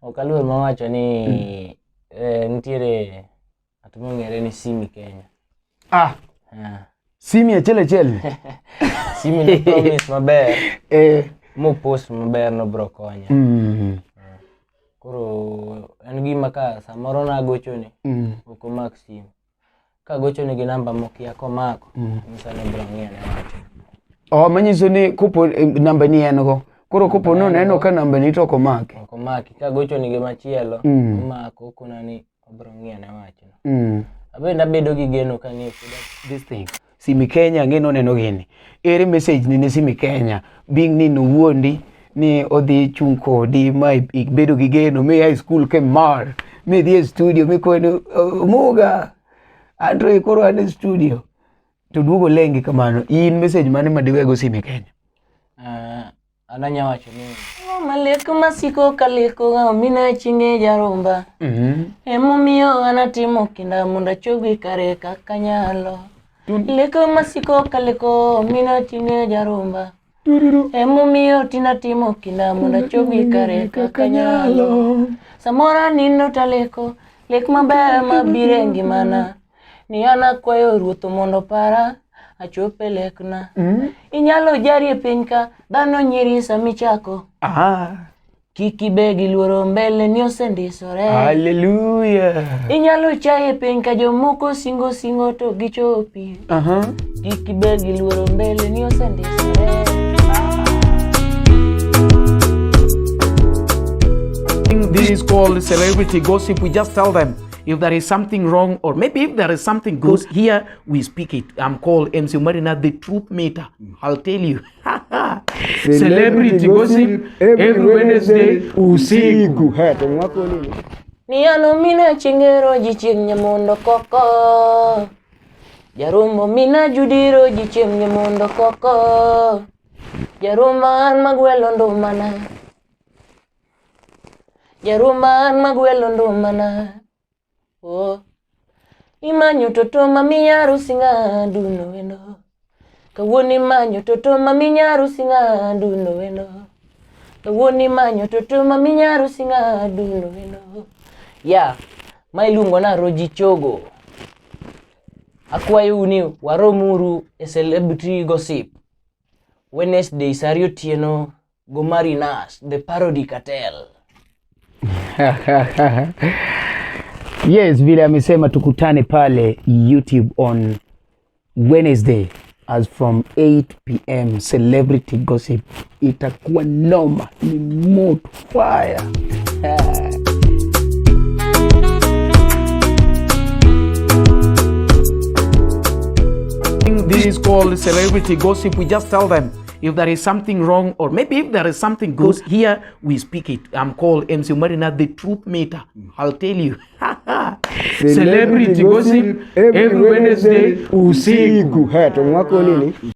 Okaluor mawacho ni nitiere atumongere ni Simy Kenya. Simy achel. Simy no promise maber. Mo post maber no bro konya. Koro en gima ka samoro na gocho ni. Ok omak simu. Ka gocho ni gi namba mokia komako. Nyisa ni bro ng'iyo ne wacho. Manyiso ni kopo namba ni en go. Koro kopo no neno ka namba ni to komaki. Komaki ka gocho ni gi machielo komako kuna ni bro ng'iyo ne wacho. Abenda bedo gi geno kani this thing. Simy Kenya ngeno neno gini. Ere message ni Simy Kenya bing ni wuondi ni odhi chung kodi ma bedo gi geno me high school ke mar me dhi studio me kono muga Andre koro ane studio to duogo lengi kamano. In message mane madiwego Simy Kenya? Ananya wacho ni maleko masiko kaleko mina chinge jaromba. Emomiyo anatimo kinda munda chogi kare kakanyalo. Leko masiko kaleko mina chinge jaromba. Emomiyo tinatimo kinda munda chogi kare kakanyalo. Samora nino taleko lek maber mabire ngimana. Ni ana kwayo ruoth mondo para achope lekna. Inyalo jari e piny ka dhano nyiri samichako. Kiki begi luoro mbele ni osendisore. Hallelujah. Inyalo chaye piny ka jomoko singo to gichopi. Kiki begi luoro mbele ni osendisore. This is called celebrity gossip. We just tell them if there is something wrong or maybe if there is something good. Here we speak it. I'm called mcomarinash, the truth meter. I'll tell you. Celebrity gossip every Wednesday usiku. Ni ano mina chingero jichim nyamondo koko. Jarumbo mina judiro jichim nyamondo koko. Jarumba an magwelo ndumana. Jarumba an magwelo ndumana. Imanyo toto mamiyaru singa duno wendo. Kawoni manyo toto mamiyaru singa duno wendo. Kawoni manyo toto mamiyaru singa duno wendo. Mailungo na Aroji Chogo. Akwayo uni waromuru e celebrity gossip. Wednesday sario tieno Omari Nash, the parody cartel. Yes, vile amesema tukutane pale YouTube on Wednesday as from 8 p.m. Celebrity gossip. Itakuwa noma, ni moto fire. This is called celebrity gossip. We just tell them if there is something wrong or maybe if there is something good. Here we speak it. I'm called mcomarinash, the truth meter. I'll tell you. Celebrity gossip every Wednesday usiku.